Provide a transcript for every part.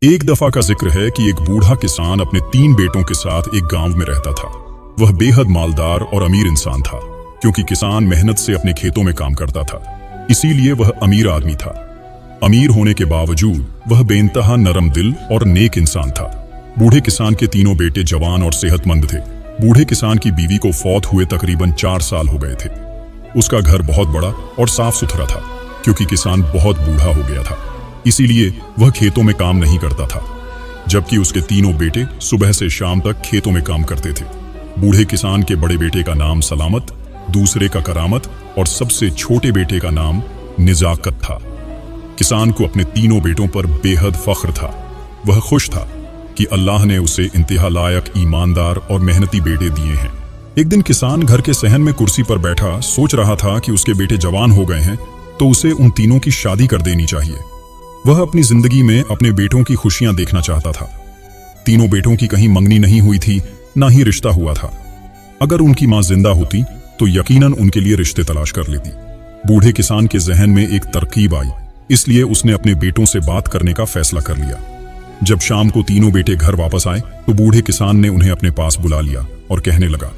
एक दफा का जिक्र है कि एक बूढ़ा किसान अपने 3 बेटों के साथ एक गांव में रहता था। वह बेहद मालदार और अमीर इंसान था। क्योंकि किसान मेहनत से अपने खेतों में काम करता था, इसीलिए वह अमीर आदमी था। अमीर होने के बावजूद वह बेइंतहा नरम दिल और नेक इंसान था। बूढ़े किसान के तीनों बेटे जवान और सेहतमंद थे। बूढ़े किसान की बीवी को फौत हुए तकरीबन 4 साल हो गए थे। उसका घर बहुत बड़ा और साफ सुथरा था। क्योंकि किसान बहुत बूढ़ा हो गया था, इसीलिए वह खेतों में काम नहीं करता था, जबकि उसके तीनों बेटे सुबह से शाम तक खेतों में काम करते थे। बूढ़े किसान के बड़े बेटे का नाम सलामत, दूसरे का करामत और सबसे छोटे बेटे का नाम निजाकत था। किसान को अपने तीनों बेटों पर बेहद फख्र था। वह खुश था कि अल्लाह ने उसे इंतहा लायक, ईमानदार और मेहनती बेटे दिए हैं। एक दिन किसान घर के सहन में कुर्सी पर बैठा सोच रहा था कि उसके बेटे जवान हो गए हैं तो उसे उन तीनों की शादी कर देनी चाहिए। वह अपनी जिंदगी में अपने बेटों की खुशियां देखना चाहता था। तीनों बेटों की कहीं मंगनी नहीं हुई थी, ना ही रिश्ता हुआ था। अगर उनकी मां जिंदा होती तो यकीनन उनके लिए रिश्ते तलाश कर लेती। बूढ़े किसान के जहन में एक तरकीब आई, इसलिए उसने अपने बेटों से बात करने का फैसला कर लिया। जब शाम को तीनों बेटे घर वापस आए तो बूढ़े किसान ने उन्हें अपने पास बुला लिया और कहने लगा,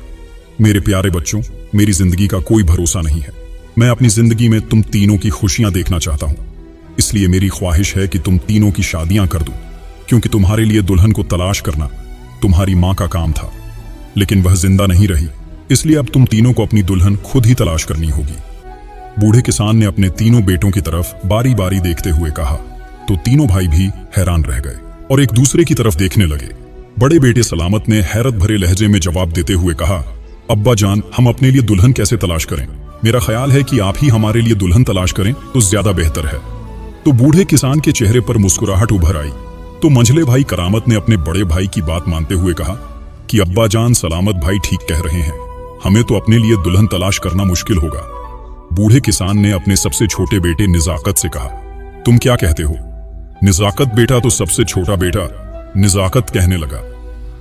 मेरे प्यारे बच्चों, मेरी जिंदगी का कोई भरोसा नहीं है। मैं अपनी जिंदगी में तुम तीनों की खुशियां देखना चाहता हूं, इसलिए मेरी ख्वाहिश है कि तुम तीनों की शादियां कर दूं। क्योंकि तुम्हारे लिए दुल्हन को तलाश करना तुम्हारी मां का काम था, लेकिन वह जिंदा नहीं रही, इसलिए अब तुम तीनों को अपनी दुल्हन खुद ही तलाश करनी होगी। बूढ़े किसान ने अपने तीनों बेटों की तरफ बारी बारी देखते हुए कहा तो तीनों भाई भी हैरान रह गए और एक दूसरे की तरफ देखने लगे। बड़े बेटे सलामत ने हैरत भरे लहजे में जवाब देते हुए कहा, अब्बा जान, हम अपने लिए दुल्हन कैसे तलाश करें? मेरा ख्याल है कि आप ही हमारे लिए दुल्हन तलाश करें तो ज्यादा बेहतर है। तो बूढ़े किसान के चेहरे पर मुस्कुराहट उभर आई। तो मंझले भाई करामत ने अपने बड़े भाई की बात मानते हुए कहा कि अब्बा जान, सलामत भाई ठीक कह रहे हैं, हमें तो अपने लिए दुल्हन तलाश करना मुश्किल होगा। बूढ़े किसान ने अपने सबसे छोटे बेटे निजाकत से कहा, तुम क्या कहते हो? निजाकत बेटा तो सबसे छोटा बेटा निजाकत कहने लगा,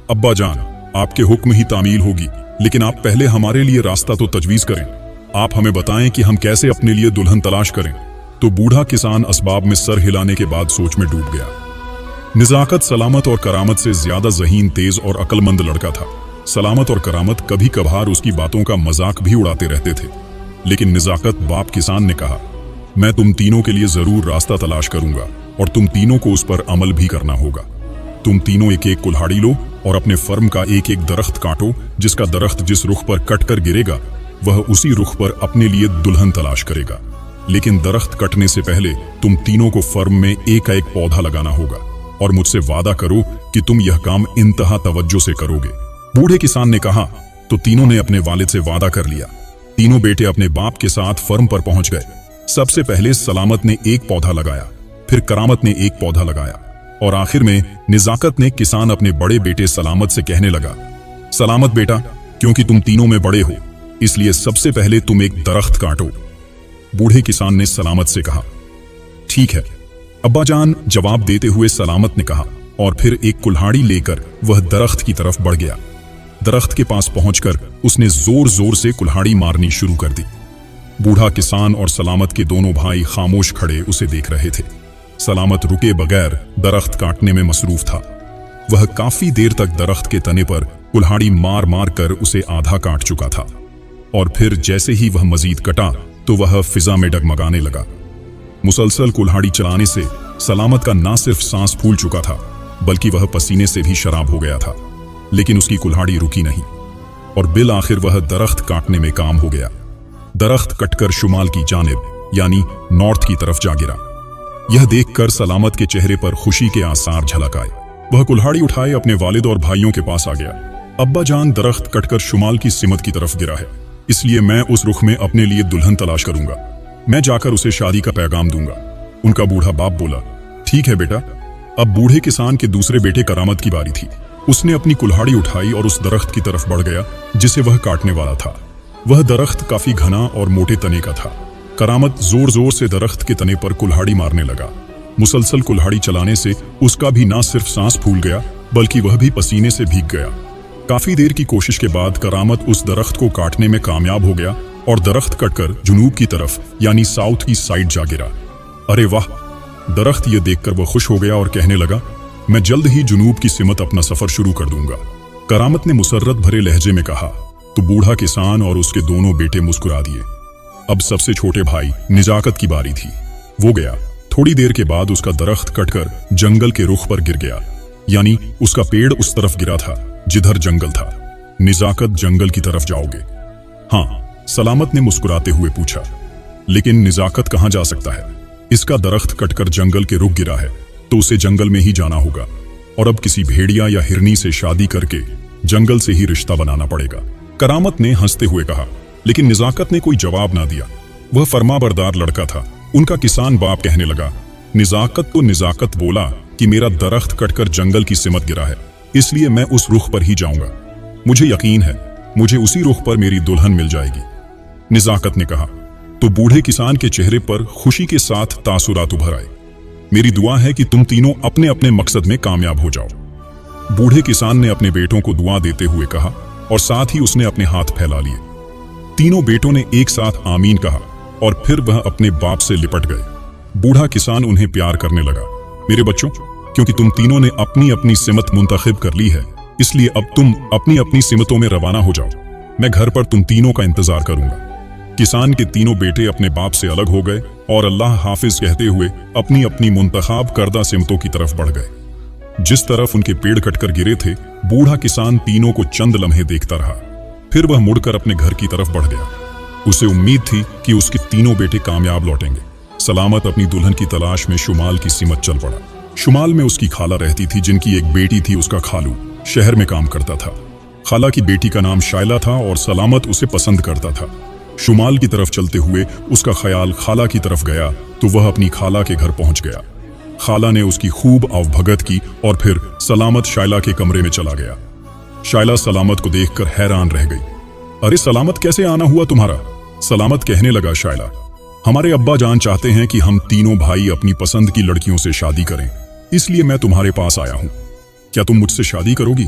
अब्बा जान, आपके हुक्म ही तामील होगी, लेकिन आप पहले हमारे लिए रास्ता तो तजवीज करें। आप हमें बताएं कि हम कैसे अपने लिए दुल्हन तलाश करें। तो बूढ़ा किसान असबाब में सर हिलाने के बाद सोच में डूब गया। निजाकत सलामत और करामत से ज्यादा ज़हीन, तेज और अक्लमंद लड़का था। सलामत और करामत कभी कभार उसकी बातों का मजाक भी उड़ाते रहते थे, लेकिन निजाकत बाप किसान ने कहा, मैं तुम तीनों के लिए जरूर रास्ता तलाश करूंगा और तुम तीनों को उस पर अमल भी करना होगा। तुम तीनों एक एक कुल्हाड़ी लो और अपने फर्म का एक एक दरख्त काटो। जिसका दरख्त जिस रुख पर कट कर गिरेगा वह उसी रुख पर अपने लिए दुल्हन तलाश करेगा। लेकिन दरख्त कटने से पहले तुम तीनों को फर्म में एक एक पौधा लगाना होगा और मुझसे वादा करो कि तुम यह काम इंतहा तवज्जो से करोगे। बूढ़े किसान ने कहा तो तीनों ने अपने वालिद से वादा कर लिया। तीनों बेटे अपने बाप के साथ फर्म पर पहुंच गए। सबसे पहले सलामत ने एक पौधा लगाया, फिर करामत ने एक पौधा लगाया और आखिर में निजाकत ने किसान अपने बड़े बेटे सलामत से कहने लगा, सलामत बेटा, क्योंकि तुम तीनों में बड़े हो, इसलिए सबसे पहले तुम एक दरख्त काटो। बूढ़े किसान ने सलामत से कहा, ठीक है अब्बा जान, जवाब देते हुए सलामत ने कहा और फिर एक कुल्हाड़ी लेकर वह दरख्त की तरफ बढ़ गया। दरख्त के पास पहुंचकर उसने जोर जोर से कुल्हाड़ी मारनी शुरू कर दी। बूढ़ा किसान और सलामत के दोनों भाई खामोश खड़े उसे देख रहे थे। सलामत रुके बगैर दरख्त काटने में मसरूफ था। वह काफी देर तक दरख्त के तने पर कुल्हाड़ी मार मार कर उसे आधा काट चुका था और फिर जैसे ही वह मजीद कटा तो वह फिजा में डगमगाने लगा। मुसलसल कुल्हाड़ी चलाने से सलामत का ना सिर्फ सांस फूल चुका था, बल्कि वह पसीने से भी शराब हो गया था। लेकिन उसकी कुल्हाड़ी रुकी नहीं और बिल आखिर वह दरख्त काटने में काम हो गया। दरख्त कटकर शुमाल की जानिब यानी नॉर्थ की तरफ जा गिरा। यह देखकर सलामत के चेहरे पर खुशी के आसार झलक आए। वह कुल्हाड़ी उठाए अपने वालिद और भाइयों के पास आ गया। अब्बा जान, दरख्त कटकर शुमाल की सिमत की तरफ गिरा है, इसलिए मैं उस रुख में अपने लिए दुल्हन तलाश करूंगा। मैं जाकर उसे शादी का पैगाम दूंगा। उनका बूढ़ा बाप बोला, ठीक है बेटा। अब बूढ़े किसान के दूसरे बेटे करामत की बारी थी। उसने अपनी कुल्हाड़ी उठाई और उस दरख्त की तरफ बढ़ गया जिसे वह काटने वाला था। वह दरख्त काफी घना और मोटे तने का था। करामत जोर जोर से दरख्त के तने पर कुल्हाड़ी मारने लगा। मुसलसल कुल्हाड़ी चलाने से उसका भी ना सिर्फ सांस फूल गया, बल्कि वह भी पसीने से भीग गया। काफी देर की कोशिश के बाद करामत उस दरख्त को काटने में कामयाब हो गया और दरख्त कटकर जुनूब की तरफ यानी साउथ की साइड जा गिरा। अरे वाह! दरख्त ये देखकर वह खुश हो गया और कहने लगा, मैं जल्द ही जुनूब की सिमत अपना सफर शुरू कर दूंगा। करामत ने मुसर्रत भरे लहजे में कहा। तो बूढ़ा किसान और उसके दोनों बेटे मुस्कुरा दिए। अब सबसे छोटे भाई निजाकत की बारी थी। वो गया। थोड़ी देर के बाद उसका दरख्त कटकर जंगल के रुख पर गिर गया, यानी उसका पेड़ उस तरफ गिरा था जिधर जंगल था। निजाकत, जंगल की तरफ जाओगे? हाँ, सलामत ने मुस्कुराते हुए पूछा। लेकिन निजाकत कहां जा सकता है? इसका दरख्त कटकर जंगल के रुख गिरा है तो उसे जंगल में ही जाना होगा, और अब किसी भेड़िया या हिरनी से शादी करके जंगल से ही रिश्ता बनाना पड़ेगा। करामत ने हंसते हुए कहा। लेकिन निजाकत ने कोई जवाब ना दिया। वह फरमाबरदार लड़का था। उनका किसान बाप कहने लगा, निजाकत बोला कि मेरा दरख्त कटकर जंगल की सिमत गिरा है, इसलिए मैं उस रुख पर ही जाऊंगा। मुझे यकीन है मुझे उसी रुख पर मेरी दुल्हन मिल जाएगी। निजाकत ने कहा। तो बूढ़े किसान के चेहरे पर खुशी के साथ तासुरात उभर आए। मेरी दुआ है कि तुम तीनों अपने अपने मकसद में कामयाब हो जाओ। बूढ़े किसान ने अपने बेटों को दुआ देते हुए कहा और साथ ही उसने अपने हाथ फैला लिए। तीनों बेटों ने एक साथ आमीन कहा और फिर वह अपने बाप से लिपट गए। बूढ़ा किसान उन्हें प्यार करने लगा। मेरे बच्चों, क्योंकि तुम तीनों ने अपनी अपनी सिमत मुंतखब कर ली है, इसलिए अब तुम अपनी अपनी सिमतों में रवाना हो जाओ। मैं घर पर तुम तीनों का इंतजार करूंगा। किसान के तीनों बेटे अपने बाप से अलग हो गए और अल्लाह हाफिज कहते हुए अपनी अपनी मुंतखाब करदा सिमतों की तरफ बढ़ गए। जिस तरफ उनके पेड़ कटकर गिरे थे, बूढ़ा किसान तीनों को चंद लम्हे देखता रहा। फिर वह मुड़कर अपने घर की तरफ बढ़ गया। उसे उम्मीद थी कि उसके तीनों बेटे कामयाब लौटेंगे। सलामत अपनी दुल्हन की तलाश में शुमाल की सिमत चल पड़ा। शुमाल में उसकी खाला रहती थी, जिनकी एक बेटी थी। उसका खालू शहर में काम करता था। खाला की बेटी का नाम शायला था और सलामत उसे पसंद करता था। शुमाल की तरफ चलते हुए उसका ख्याल खाला की तरफ गया तो वह अपनी खाला के घर पहुंच गया। खाला ने उसकी खूब अवभगत की और फिर सलामत शायला के कमरे में चला गया। शायला सलामत को देखकर हैरान रह गई। अरे सलामत, कैसे आना हुआ तुम्हारा? सलामत कहने लगा, शायला, हमारे अब्बा जान चाहते हैं कि हम तीनों भाई अपनी पसंद की लड़कियों से शादी करें, इसलिए मैं तुम्हारे पास आया हूं। क्या तुम मुझसे शादी करोगी?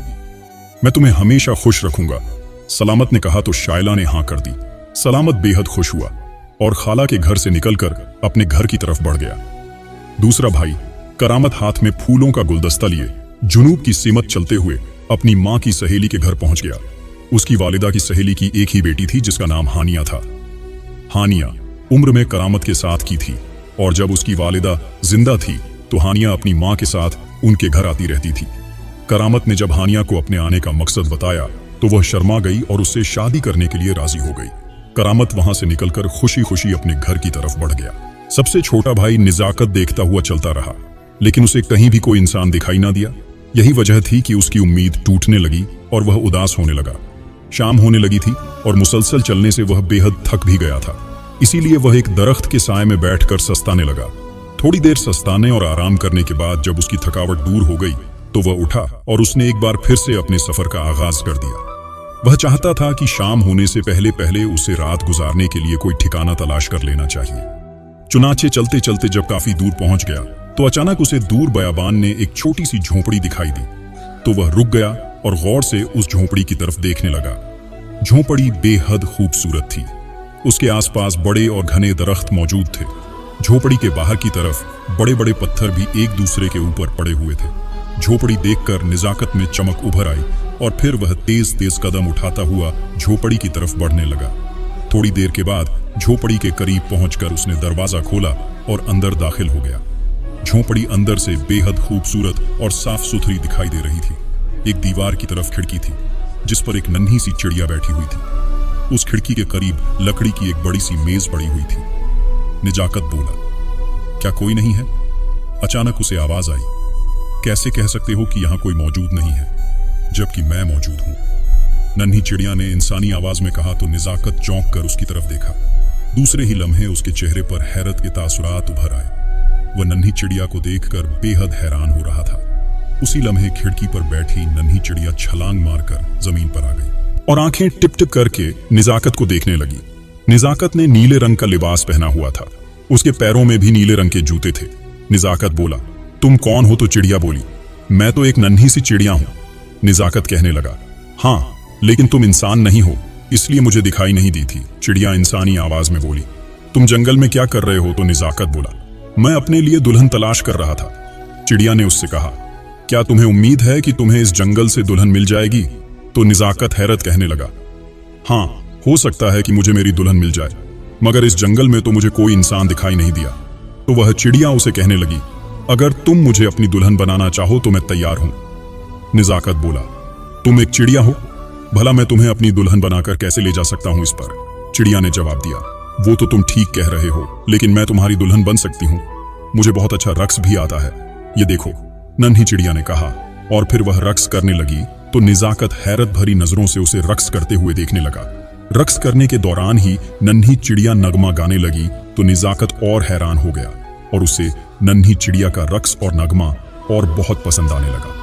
मैं तुम्हें हमेशा खुश रखूंगा। सलामत ने कहा तो शायला ने हां कर दी। सलामत बेहद खुश हुआ और खाला के घर से निकलकर अपने घर की तरफ बढ़ गया। दूसरा भाई करामत हाथ में फूलों का गुलदस्ता लिए जुनूब की सिमत चलते हुए अपनी मां की सहेली के घर पहुंच गया। उसकी वालिदा की सहेली की एक ही बेटी थी जिसका नाम हानिया था। हानिया उम्र में करामत के साथ की थी और जब उसकी वालिदा जिंदा थी तो हानिया अपनी मां के साथ उनके घर आती रहती थी। करामत ने जब हानिया को अपने आने का मकसद बताया तो वह शर्मा गई और उससे शादी करने के लिए राजी हो गई। करामत वहां से निकलकर खुशी खुशी अपने घर की तरफ बढ़ गया। सबसे छोटा भाई निजाकत देखता हुआ चलता रहा, लेकिन उसे कहीं भी कोई इंसान दिखाई ना दिया। यही वजह थी कि उसकी उम्मीद टूटने लगी और वह उदास होने लगा। शाम होने लगी थी और मुसलसल चलने से वह बेहद थक भी गया था, इसीलिए वह एक दरख्त के साए में बैठकर सस्ताने लगा। थोड़ी देर सस्ताने और आराम करने के बाद जब उसकी थकावट दूर हो गई तो वह उठा और उसने एक बार फिर से अपने सफर का आगाज कर दिया। वह चाहता था कि शाम होने से पहले पहले उसे रात गुजारने के लिए कोई ठिकाना तलाश कर लेना चाहिए। चुनाचे चलते चलते जब काफी दूर पहुंच गया तो अचानक उसे दूर बयाबान ने एक छोटी सी झोपड़ी दिखाई दी। तो वह रुक गया और गौर से उस झोपड़ी की तरफ देखने लगा। झोपड़ी बेहद खूबसूरत थी। उसके आसपास बड़े और घने दरख्त मौजूद थे। झोपड़ी के बाहर की तरफ बड़े बड़े पत्थर भी एक दूसरे के ऊपर पड़े हुए थे। झोपड़ी देखकर निजाकत में चमक उभर आई और फिर वह तेज तेज कदम उठाता हुआ झोपड़ी की तरफ बढ़ने लगा। थोड़ी देर के बाद झोपड़ी के करीब पहुंचकर उसने दरवाजा खोला और अंदर दाखिल हो गया। झोपड़ी अंदर से बेहद खूबसूरत और साफ सुथरी दिखाई दे रही थी। एक दीवार की तरफ खिड़की थी जिस पर एक नन्ही सी चिड़िया बैठी हुई थी। उस खिड़की के करीब लकड़ी की एक बड़ी सी मेज पड़ी हुई थी। निजाकत बोला, क्या कोई नहीं है? अचानक उसे आवाज आई, कैसे कह सकते हो कि यहां कोई मौजूद नहीं है जबकि मैं मौजूद हूं? नन्ही चिड़िया ने इंसानी आवाज में कहा तो निजाकत चौंक कर उसकी तरफ देखा। दूसरे ही लम्हे उसके चेहरे पर हैरत के तासुरात उभर आए। वह नन्ही चिड़िया को देखकर बेहद हैरान हो रहा था। उसी लम्हे खिड़की पर बैठी नन्ही चिड़िया छलांग मारकर जमीन पर आ गई और आंखें टिप टिप करके निजाकत को देखने लगी। निजाकत ने नीले रंग का लिबास पहना हुआ था। उसके पैरों में भी नीले रंग के जूते थे। निजाकत बोला, तुम कौन हो? तो चिड़िया बोली, मैं तो एक नन्ही सी चिड़िया हूं। निजाकत कहने लगा, हाँ, लेकिन तुम इंसान नहीं हो, इसलिए मुझे दिखाई नहीं दी थी। चिड़िया इंसानी आवाज में बोली, तुम जंगल में क्या कर रहे हो? तो निजाकत बोला, मैं अपने लिए दुल्हन तलाश कर रहा था। चिड़िया ने उससे कहा, क्या तुम्हें उम्मीद है कि तुम्हें इस जंगल से दुल्हन मिल जाएगी? तो निजाकत हैरत कहने लगा, हाँ, हो सकता है कि मुझे मेरी दुल्हन मिल जाए, मगर इस जंगल में तो मुझे कोई इंसान दिखाई नहीं दिया। तो वह चिड़िया उसे कहने लगी, अगर तुम मुझे अपनी दुल्हन बनाना चाहो तो मैं तैयार हूं। निजाकत बोला, तुम एक चिड़िया हो, भला मैं तुम्हें अपनी दुल्हन बनाकर कैसे ले जा सकता हूं इस पर? चिड़िया ने जवाब दिया, वो तो तुम ठीक कह रहे हो, लेकिन मैं तुम्हारी दुल्हन बन सकती हूं। मुझे बहुत अच्छा रक्स भी आता है, ये देखो, नन्ही चिड़िया ने कहा। और फिर वह रक्स करने लगी तो निजाकत हैरत भरी नजरों से उसे रक्स करते हुए देखने लगा। रक्स करने के दौरान ही नन्ही चिड़िया नगमा गाने लगी तो निजाकत और हैरान हो गया और उसे नन्ही चिड़िया का रक्स और नगमा और बहुत पसंद आने लगा।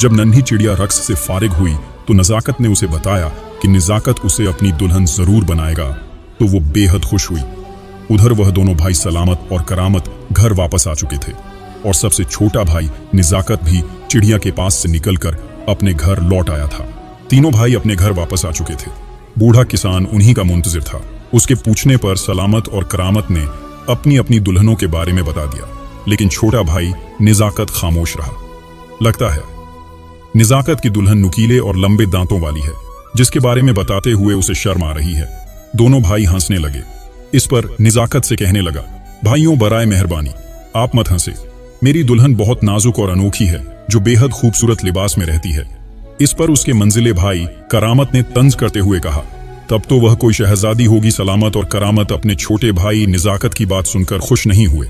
जब नन्ही चिड़िया रक्स से फारिग हुई तो निजाकत ने उसे बताया कि निजाकत उसे अपनी दुल्हन जरूर बनाएगा, तो वो बेहद खुश हुई। उधर वह दोनों भाई सलामत और करामत घर वापस आ चुके थे और सबसे छोटा भाई निजाकत भी चिड़िया के पास से निकलकर अपने घर लौट आया था। तीनों भाई अपने घर वापस आ चुके थे। बूढ़ा किसान उन्हीं का मुंतजिर था। उसके पूछने पर सलामत और करामत ने अपनी अपनी दुल्हनों के बारे में बता दिया, लेकिन छोटा भाई निजाकत खामोश रहा। लगता है निजाकत की दुल्हन नुकीले और लंबे दांतों वाली है, जिसके बारे में बताते हुए उसे शर्म आ रही है। दोनों भाई हंसने लगे। इस पर निजाकत से कहने लगा, भाइयों, बराए मेहरबानी आप मत हंसे। मेरी दुल्हन बहुत नाजुक और अनोखी है, जो बेहद खूबसूरत लिबास में रहती है। इस पर उसके मंजिले भाई करामत ने तंज करते हुए कहा, तब तो वह कोई शहजादी होगी। सलामत और करामत अपने छोटे भाई निजाकत की बात सुनकर खुश नहीं हुए,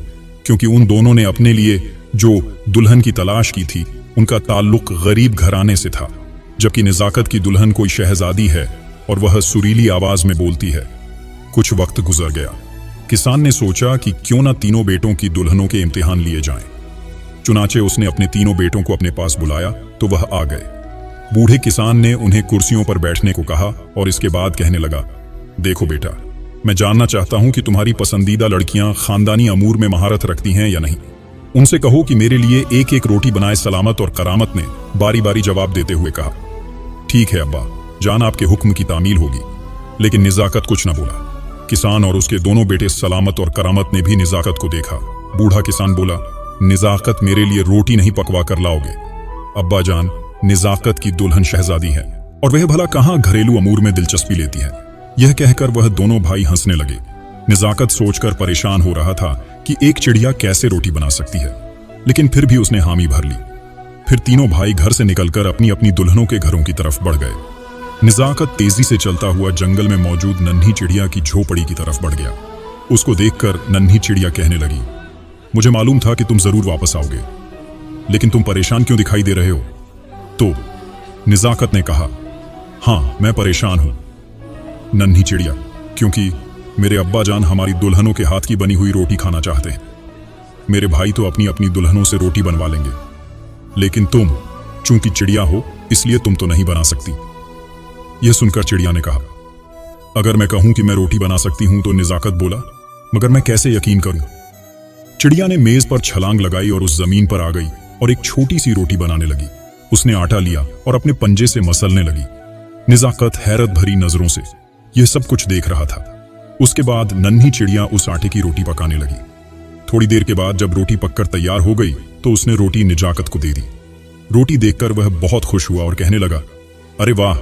क्योंकि उन दोनों ने अपने लिए जो दुल्हन की तलाश की थी उनका ताल्लुक गरीब घराने से था, जबकि निजाकत की दुल्हन कोई शहजादी है और वह सुरीली आवाज में बोलती है। कुछ वक्त गुजर गया। किसान ने सोचा कि क्यों ना तीनों बेटों की दुल्हनों के इम्तिहान लिए जाएं। चुनाचे उसने अपने तीनों बेटों को अपने पास बुलाया तो वह आ गए। बूढ़े किसान ने उन्हें कुर्सियों पर बैठने को कहा और इसके बाद कहने लगा, देखो बेटा, मैं जानना चाहता हूं कि तुम्हारी पसंदीदा लड़कियां खानदानी अमूर में महारत रखती हैं या नहीं। उनसे कहो कि मेरे लिए एक एक रोटी बनाए। सलामत और करामत ने बारी बारी जवाब देते हुए कहा, ठीक है अब्बा जान, आपके हुक्म की तामील होगी। लेकिन निजाकत कुछ न बोला। किसान और उसके दोनों बेटे सलामत और करामत ने भी निजाकत को देखा। बूढ़ा किसान बोला, निजाकत मेरे लिए रोटी नहीं पकवा कर लाओगे? अब्बा जान, निजाकत की दुल्हन शहजादी है और वह भला कहां घरेलू अमूर में दिलचस्पी लेती है। यह कहकर वह दोनों भाई हंसने लगे। निजाकत सोचकर परेशान हो रहा था कि एक चिड़िया कैसे रोटी बना सकती है, लेकिन फिर भी उसने हामी भर ली। फिर तीनों भाई घर से निकलकर अपनी अपनी दुल्हनों के घरों की तरफ बढ़ गए। निजाकत तेजी से चलता हुआ जंगल में मौजूद नन्ही चिड़िया की झोपड़ी की तरफ बढ़ गया। उसको देखकर नन्ही चिड़िया कहने लगी, मुझे मालूम था कि तुम जरूर वापस आओगे, लेकिन तुम परेशान क्यों दिखाई दे रहे हो? तो निजाकत ने कहा, हाँ मैं परेशान हूं नन्ही चिड़िया, क्योंकि मेरे अब्बा जान हमारी दुल्हनों के हाथ की बनी हुई रोटी खाना चाहते हैं। मेरे भाई तो अपनी अपनी दुल्हनों से रोटी बनवा लेंगे, लेकिन तुम चूंकि चिड़िया हो इसलिए तुम तो नहीं बना सकती। यह सुनकर चिड़िया ने कहा, अगर मैं कहूं कि मैं रोटी बना सकती हूं तो निजाकत बोला, मगर मैं कैसे यकीन करूं? चिड़िया ने मेज पर छलांग लगाई और उस जमीन पर आ गई और एक छोटी सी रोटी बनाने लगी। उसने आटा लिया और अपने पंजे से मसलने लगी। निजाकत हैरत भरी नजरों से यह सब कुछ देख रहा था। उसके बाद नन्ही चिड़िया उस आटे की रोटी पकाने लगी। थोड़ी देर के बाद जब रोटी पककर तैयार हो गई तो उसने रोटी निजाकत को दे दी। रोटी देखकर वह बहुत खुश हुआ और कहने लगा, अरे वाह,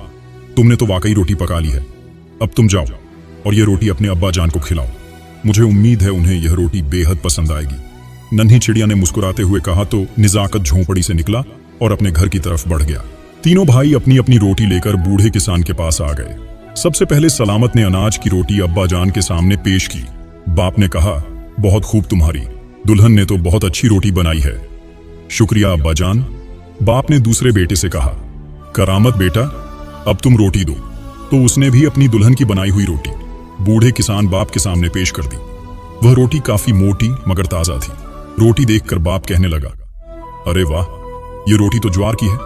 तुमने तो वाकई रोटी पका ली है। अब तुम जाओ और यह रोटी अपने अब्बा जान को खिलाओ। मुझे उम्मीद है उन्हें यह रोटी बेहद पसंद आएगी। नन्ही चिड़िया ने मुस्कुराते हुए कहा तो निजाकत झोंपड़ी से निकला और अपने घर की तरफ बढ़ गया। तीनों भाई अपनी अपनी रोटी लेकर बूढ़े किसान के पास आ गए। सबसे पहले सलामत ने अनाज की रोटी अब्बा जान के सामने पेश की। बाप ने कहा, बहुत खूब, तुम्हारी दुल्हन ने तो बहुत अच्छी रोटी बनाई है। शुक्रिया अब्बा जान। बाप ने दूसरे बेटे से कहा, करामत बेटा, अब तुम रोटी दो। तो उसने भी अपनी दुल्हन की बनाई हुई रोटी बूढ़े किसान बाप के सामने पेश कर दी। वह रोटी काफी मोटी मगर ताजा थी। रोटी देखकर बाप कहने लगा, अरे वाह, ये रोटी तो ज्वार की है।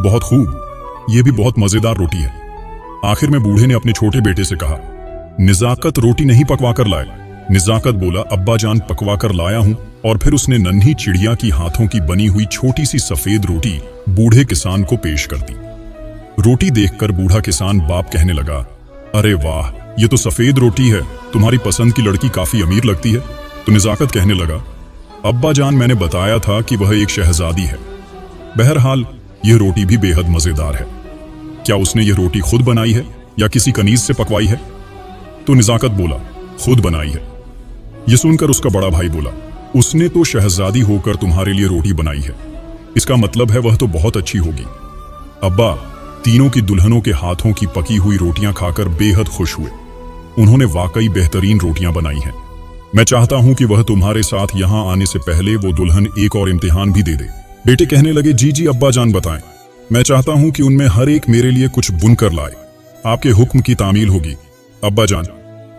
बहुत खूब, ये भी बहुत मजेदार रोटी है। आखिर में बूढ़े ने अपने छोटे बेटे से कहा, निजाकत रोटी नहीं पकवा कर लाए। निजाकत बोला, अब्बा जान पकवा कर लाया हूं। और फिर उसने नन्ही चिड़िया की हाथों की बनी हुई छोटी सी सफेद रोटी बूढ़े किसान को पेश कर दी। रोटी देखकर बूढ़ा किसान बाप कहने लगा, अरे वाह, ये तो सफेद रोटी है। तुम्हारी पसंद की लड़की काफी अमीर लगती है। तो निजाकत कहने लगा, अब्बा जान, मैंने बताया था कि वह एक शहजादी है। बहरहाल यह रोटी भी बेहद मजेदार है। क्या उसने यह रोटी खुद बनाई है या किसी कनीज से पकवाई है? तो निजाकत बोला, खुद बनाई है। यह सुनकर उसका बड़ा भाई बोला, उसने तो शहजादी होकर तुम्हारे लिए रोटी बनाई है, इसका मतलब है वह तो बहुत अच्छी होगी। अब्बा तीनों की दुल्हनों के हाथों की पकी हुई रोटियां खाकर बेहद खुश हुए। उन्होंने वाकई बेहतरीन रोटियां बनाई हैं। मैं चाहता हूं कि वह तुम्हारे साथ यहां आने से पहले वो दुल्हन एक और इम्तिहान भी दे दे। बेटे कहने लगे, जी जी अब्बा जान बताएं। मैं चाहता हूं कि उनमें हर एक मेरे लिए कुछ बुनकर लाए। आपके हुक्म की तामील होगी। अब्बा जान,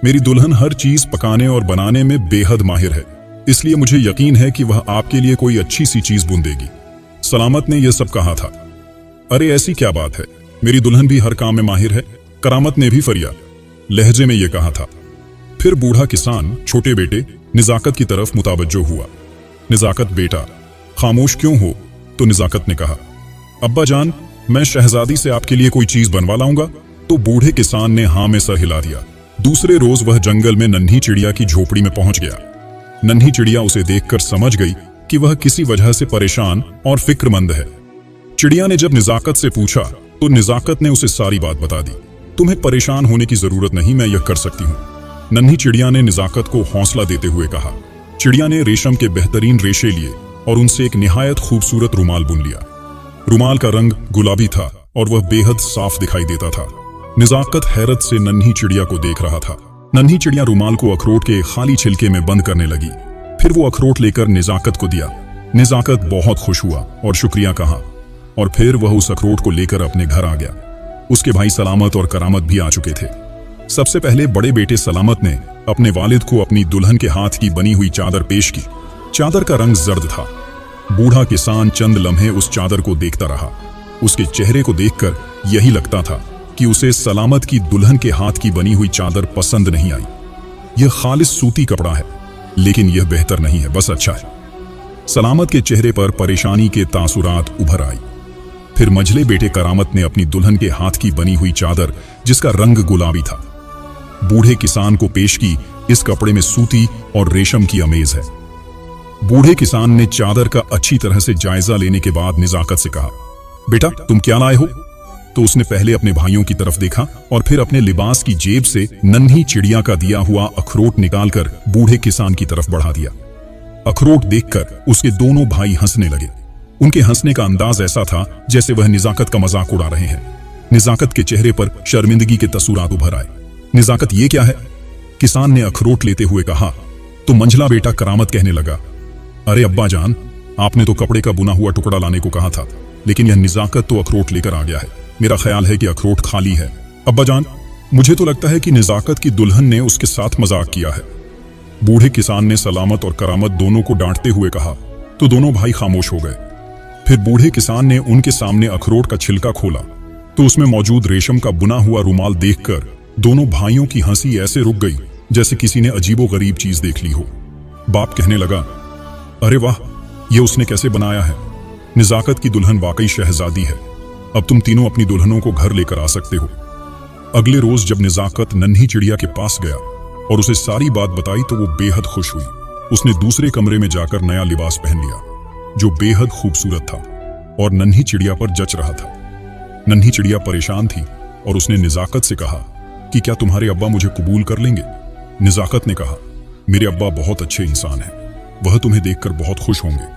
मेरी दुल्हन हर चीज पकाने और बनाने में बेहद माहिर है, इसलिए मुझे यकीन है कि वह आपके लिए कोई अच्छी सी चीज बुन देगी। सलामत ने यह सब कहा था। अरे ऐसी क्या बात है, मेरी दुल्हन भी हर काम में माहिर है, करामत ने भी फरिया लहजे में यह कहा था। फिर बूढ़ा किसान छोटे बेटे निजाकत की तरफ मुतवज्जो हुआ। निजाकत बेटा खामोश क्यों हो? तो निजाकत ने कहा, अब्बा जान मैं शहजादी से आपके लिए कोई चीज बनवा लाऊंगा। तो बूढ़े किसान ने हाँ में सर हिला दिया। दूसरे रोज वह जंगल में नन्ही चिड़िया की झोपड़ी में पहुंच गया। नन्ही चिड़िया उसे देखकर समझ गई कि वह किसी वजह से परेशान और फिक्रमंद है। चिड़िया ने जब निजाकत से पूछा तो निजाकत ने उसे सारी बात बता दी। तुम्हें परेशान होने की जरूरत नहीं, मैं यह कर सकती हूँ। नन्ही चिड़िया ने निजाकत को हौसला देते हुए कहा। चिड़िया ने रेशम के बेहतरीन रेशे लिए और उनसे एक निहायत खूबसूरत रुमाल बुन लिया। रुमाल का रंग गुलाबी था और वह बेहद साफ दिखाई देता था। निजाकत हैरत से नन्ही चिड़िया को देख रहा था। नन्ही चिड़िया रुमाल को अखरोट के खाली छिलके में बंद करने लगी। फिर वो अखरोट लेकर निजाकत को दिया। निजाकत बहुत खुश हुआ और शुक्रिया कहा, और फिर वह उस अखरोट को लेकर अपने घर आ गया। उसके भाई सलामत और करामत भी आ चुके थे। सबसे पहले बड़े बेटे सलामत ने अपने वालिद को अपनी दुल्हन के हाथ की बनी हुई चादर पेश की। चादर का रंग जर्द था। बूढ़ा किसान चंद लम्हे उस चादर को देखता रहा। उसके चेहरे को देखकर यही लगता था कि उसे सलामत की दुल्हन के हाथ की बनी हुई चादर पसंद नहीं आई। यह खालिस सूती कपड़ा है, लेकिन यह बेहतर नहीं है, बस अच्छा है। सलामत के चेहरे पर परेशानी के तासुरात उभर आई। फिर मझले बेटे करामत ने अपनी दुल्हन के हाथ की बनी हुई चादर, जिसका रंग गुलाबी था, बूढ़े किसान को पेश की। इस कपड़े में सूती और रेशम की अमेज है। बूढ़े किसान ने चादर का अच्छी तरह से जायजा लेने के बाद निजाकत से कहा, बेटा तुम क्या लाए हो? तो उसने पहले अपने भाइयों की तरफ देखा और फिर अपने लिबास की जेब से नन्ही चिड़िया का दिया हुआ अखरोट निकालकर बूढ़े किसान की तरफ बढ़ा दिया। अखरोट देखकर उसके दोनों भाई हंसने लगे। उनके हंसने का अंदाज ऐसा था जैसे वह निजाकत का मजाक उड़ा रहे हैं। निजाकत के चेहरे पर शर्मिंदगी के तसुरात उभर आए। निजाकत ये क्या है? किसान ने अखरोट लेते हुए कहा। तो मंझला बेटा करामत कहने लगा, अरे अब्बा जान, आपने तो कपड़े का बुना हुआ टुकड़ा लाने को कहा था, लेकिन यह निजाकत तो अखरोट लेकर आ गया है। मेरा ख्याल है कि अखरोट खाली है। अब्बा जान, मुझे तो लगता है कि निजाकत की दुल्हन ने उसके साथ मजाक किया है। बूढ़े किसान ने सलामत और करामत दोनों को डांटते हुए कहा, तो दोनों भाई खामोश हो गए। फिर बूढ़े किसान ने उनके सामने अखरोट का छिलका खोला तो उसमें मौजूद रेशम का बुना हुआ रुमाल देखकर दोनों भाइयों की हंसी ऐसे रुक गई जैसे किसी ने अजीबोगरीब चीज देख ली हो। बाप कहने लगा, अरे वाह, ये उसने कैसे बनाया है? निजाकत की दुल्हन वाकई शहजादी है। अब तुम तीनों अपनी दुल्हनों को घर लेकर आ सकते हो। अगले रोज जब निजाकत नन्ही चिड़िया के पास गया और उसे सारी बात बताई तो वो बेहद खुश हुई। उसने दूसरे कमरे में जाकर नया लिबास पहन लिया जो बेहद खूबसूरत था और नन्ही चिड़िया पर जच रहा था। नन्ही चिड़िया परेशान थी और उसने निजाकत से कहा कि क्या तुम्हारे अब्बा मुझे कबूल कर लेंगे? निजाकत ने कहा, मेरे अब्बा बहुत अच्छे इंसान हैं, वह तुम्हें देखकर बहुत खुश होंगे।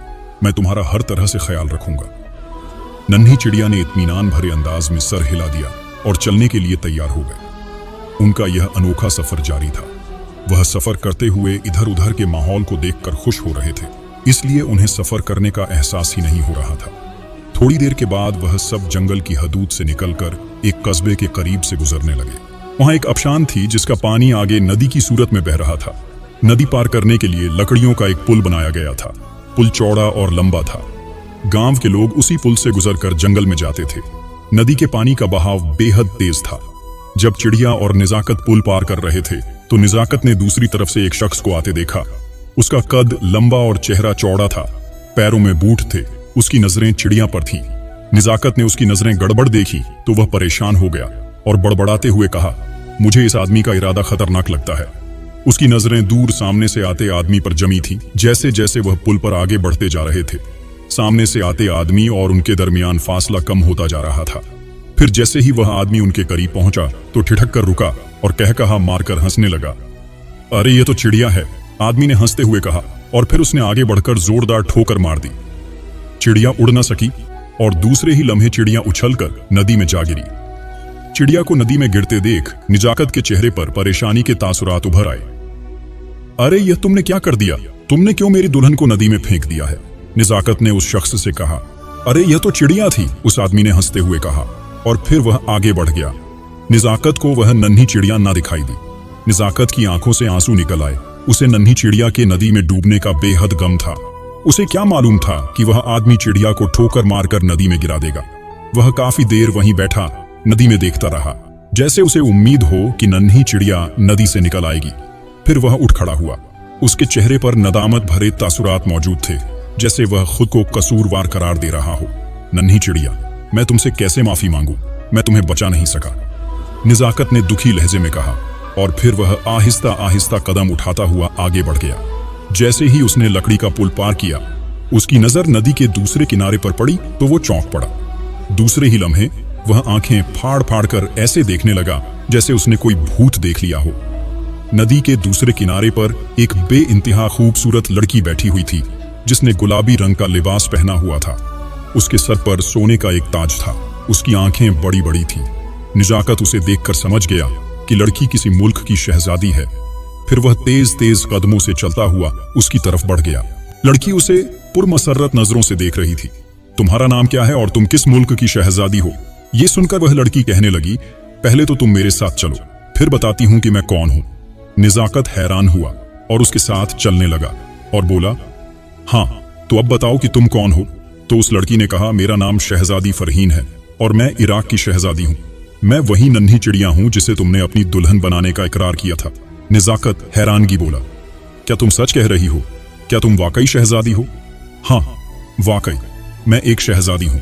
मैं तुम्हारा हर तरह से ख्याल रखूंगा। नन्ही चिड़िया ने इत्मीनान भरे अंदाज में सर हिला दिया और चलने के लिए तैयार हो गए। उनका यह अनोखा सफर जारी था। वह सफर करते हुए इधर उधर के माहौल को देखकर खुश हो रहे थे, इसलिए उन्हें सफर करने का एहसास ही नहीं हो रहा था। थोड़ी देर के बाद वह सब जंगल की हदूद से निकलकर एक कस्बे के करीब से गुजरने लगे। वहां एक आबशान थी जिसका पानी आगे नदी की सूरत में बह रहा था। नदी पार करने के लिए लकड़ियों का एक पुल बनाया गया था। पुल चौड़ा और लंबा था। गांव के लोग उसी पुल से गुजरकर जंगल में जाते थे। नदी के पानी का बहाव बेहद तेज था। जब चिड़िया और निजाकत पुल पार कर रहे थे तो निजाकत ने दूसरी तरफ से एक शख्स को आते देखा। उसका कद लंबा और चेहरा चौड़ा था। पैरों में बूट थे। उसकी नजरें चिड़िया पर थीं। निजाकत ने उसकी नजरें गड़बड़ देखी तो वह परेशान हो गया और बड़बड़ाते हुए कहा, मुझे इस आदमी का इरादा खतरनाक लगता है। उसकी नजरें दूर सामने से आते आदमी पर जमी थीं। जैसे जैसे वह पुल पर आगे बढ़ते जा रहे थे सामने से आते आदमी और उनके दरमियान फासला कम होता जा रहा था। फिर जैसे ही वह आदमी उनके करीब पहुंचा तो ठिठक कर रुका और कहा मारकर हंसने लगा। अरे ये तो चिड़िया है, आदमी ने हंसते हुए कहा, और फिर उसने आगे बढ़कर जोरदार ठोकर मार दी। चिड़िया उड़ न सकी और दूसरे ही लम्हे चिड़िया उछलकर नदी में जा गिरी। चिड़िया को नदी में गिरते देख निजाकत के चेहरे पर परेशानी के तासुरात उभर आए। अरे यह तुमने क्या कर दिया? तुमने क्यों मेरी दुल्हन को नदी में फेंक दिया है? निजाकत ने उस शख्स से कहा। अरे यह तो चिड़िया थी, उस आदमी ने हंसते हुए कहा, और फिर वह आगे बढ़ गया। निजाकत को वह नन्ही चिड़िया ना दिखाई दी। निजाकत की आंखों से आंसू निकल आए। उसे नन्ही चिड़िया के नदी में डूबने का बेहद गम था। उसे क्या मालूम था कि वह आदमी चिड़िया को ठोकर मारकर नदी में गिरा देगा। वह काफी देर वहीं बैठा नदी में देखता रहा, जैसे उसे उम्मीद हो कि नन्ही चिड़िया नदी से निकल आएगी। फिर वह उठ खड़ा हुआ। उसके चेहरे पर नदामत भरे तासुरात मौजूद थे, जैसे वह खुद को कसूरवार करार दे रहा हो। नन्ही चिड़िया, मैं तुमसे कैसे माफी मांगू? मैं तुम्हें बचा नहीं सका, निजाकत ने दुखी लहजे में कहा, और फिर वह आहिस्ता आहिस्ता कदम उठाता हुआ आगे बढ़ गया। जैसे ही उसने लकड़ी का पुल पार किया, उसकी नजर नदी के दूसरे किनारे पर पड़ी तो वो चौंक पड़ा। दूसरे ही लम्हे वह आंखें फाड़ फाड़ कर ऐसे देखने लगा जैसे उसने कोई भूत देख लिया हो। नदी के दूसरे किनारे पर एक बेइंतहा खूबसूरत लड़की बैठी हुई थी, जिसने गुलाबी रंग का लिबास पहना हुआ था। उसके सर पर सोने का एक ताज था। उसकी आंखें बड़ी बड़ी थीं। निजाकत उसे देखकर समझ गया कि लड़की किसी मुल्क की शहजादी है। फिर वह तेज तेज कदमों से चलता हुआ उसकी तरफ बढ़ गया। लड़की उसे पुरमसर्रत नजरों से देख रही थी। तुम्हारा नाम क्या है और तुम किस मुल्क की शहजादी हो? ये सुनकर वह लड़की कहने लगी, पहले तो तुम मेरे साथ चलो, फिर बताती हूं कि मैं कौन हूं। निजाकत हैरान हुआ और उसके साथ चलने लगा और बोला, हाँ तो अब बताओ कि तुम कौन हो? तो उस लड़की ने कहा, मेरा नाम शहजादी फरहीन है और मैं इराक की शहजादी हूं। मैं वही नन्ही चिड़िया हूं जिसे तुमने अपनी दुल्हन बनाने का इकरार किया था। निजाकत हैरानगी बोला, क्या तुम सच कह रही हो? क्या तुम वाकई शहजादी हो? हाँ वाकई, मैं एक शहजादी हूं।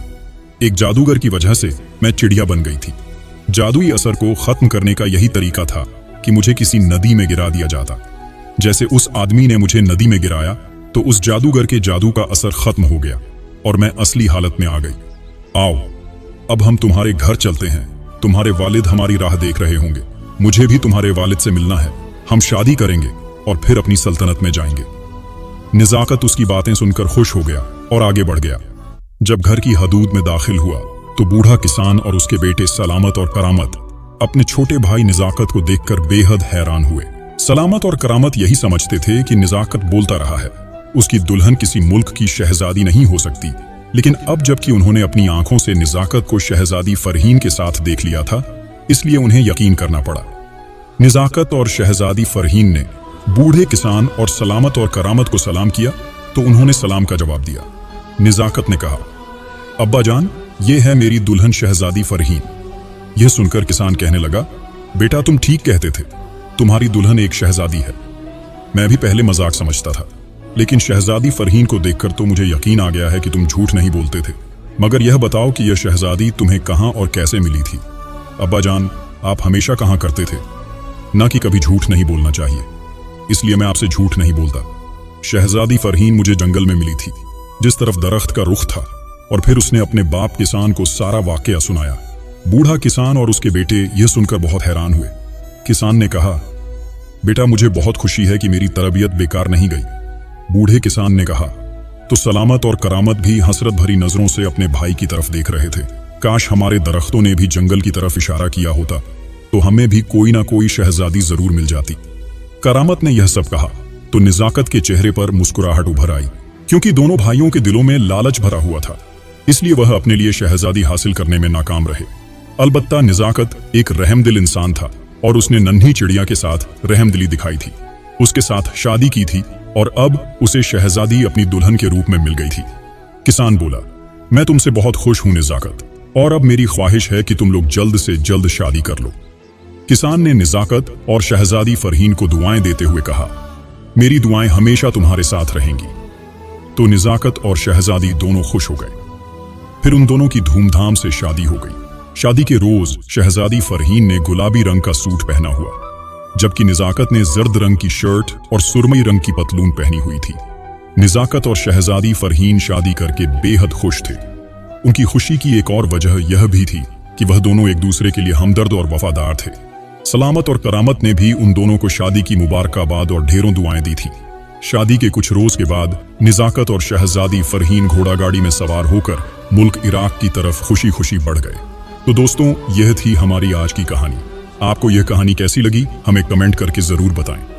एक जादूगर की वजह से मैं चिड़िया बन गई थी। जादुई असर को खत्म करने का यही तरीका था कि मुझे किसी नदी में गिरा दिया जाता। जैसे उस आदमी ने मुझे नदी में गिराया तो उस जादूगर के जादू का असर खत्म हो गया और मैं असली हालत में आ गई। आओ अब हम तुम्हारे घर चलते हैं। तुम्हारे वालिद हमारी राह देख रहे होंगे। मुझे भी तुम्हारे वालिद से मिलना है। हम शादी करेंगे और फिर अपनी सल्तनत में जाएंगे। निजाकत उसकी बातें सुनकर खुश हो गया और आगे बढ़ गया। जब घर की हदूद में दाखिल हुआ तो बूढ़ा किसान और उसके बेटे सलामत और करामत अपने छोटे भाई निजाकत को देखकर बेहद हैरान हुए। सलामत और करामत यही समझते थे कि निजाकत बोलता रहा है, उसकी दुल्हन किसी मुल्क की शहजादी नहीं हो सकती। लेकिन अब जबकि उन्होंने अपनी आंखों से निजाकत को शहजादी फरहीन के साथ देख लिया था, इसलिए उन्हें यकीन करना पड़ा। निजाकत और शहजादी फरहीन ने बूढ़े किसान और सलामत और करामत को सलाम किया तो उन्होंने सलाम का जवाब दिया। निजाकत ने कहा, अब्बा जान, ये है मेरी दुल्हन शहजादी फरहीन। यह सुनकर किसान कहने लगा, बेटा तुम ठीक कहते थे, तुम्हारी दुल्हन एक शहजादी है। मैं भी पहले मजाक समझता था, लेकिन शहजादी फरहीन को देखकर तो मुझे यकीन आ गया है कि तुम झूठ नहीं बोलते थे। मगर यह बताओ कि यह शहजादी तुम्हें कहां और कैसे मिली थी? अब्बा जान, आप हमेशा कहां करते थे ना कि कभी झूठ नहीं बोलना चाहिए, इसलिए मैं आपसे झूठ नहीं बोलता। शहजादी फरहीन मुझे जंगल में मिली थी, जिस तरफ दरख्त का रुख था, और फिर उसने अपने बाप किसान को सारा वाकया सुनाया। बूढ़ा किसान और उसके बेटे यह सुनकर बहुत हैरान हुए। किसान ने कहा, बेटा मुझे बहुत खुशी है कि मेरी तरबियत बेकार नहीं गई। बूढ़े किसान ने कहा, तो सलामत और करामत भी हसरत भरी नजरों से अपने भाई की तरफ देख रहे थे। काश हमारे दरख्तों ने भी जंगल की तरफ इशारा किया होता तो हमें भी कोई ना कोई शहजादी जरूर मिल जाती। करामत ने यह सब कहा तो निजाकत के चेहरे पर मुस्कुराहट उभर आई, क्योंकि दोनों भाइयों के दिलों में लालच भरा हुआ था, इसलिए वह अपने लिए शहजादी हासिल करने में नाकाम रहे। अलबत्ता निजाकत एक रहमदिल इंसान था और उसने नन्ही चिड़िया के साथ रहमदिली दिखाई थी, उसके साथ शादी की थी और अब उसे शहजादी अपनी दुल्हन के रूप में मिल गई थी। किसान बोला, मैं तुमसे बहुत खुश हूं निजाकत, और अब मेरी ख्वाहिश है कि तुम लोग जल्द से जल्द शादी कर लो। किसान ने निजाकत और शहजादी फरहीन को दुआएं देते हुए कहा, मेरी दुआएं हमेशा तुम्हारे साथ रहेंगी। तो निजाकत और शहजादी दोनों खुश हो गए। फिर उन दोनों की धूमधाम से शादी हो गई। शादी के रोज शहजादी फरहीन ने गुलाबी रंग का सूट पहना हुआ, जबकि निजाकत ने जर्द रंग की शर्ट और सुरमई रंग की पतलून पहनी हुई थी। निजाकत और शहजादी फरहीन शादी करके बेहद खुश थे। उनकी खुशी की एक और वजह यह भी थी कि वह दोनों एक दूसरे के लिए हमदर्द और वफादार थे। सलामत और करामत ने भी उन दोनों को शादी की मुबारकबाद और ढेरों दुआएं दी थी। शादी के कुछ रोज के बाद निजाकत और शहजादी फरहीन घोड़ा गाड़ी में सवार होकर मुल्क इराक की तरफ खुशी खुशी बढ़ गए। तो दोस्तों, यह थी हमारी आज की कहानी। आपको यह कहानी कैसी लगी हमें कमेंट करके जरूर बताएं।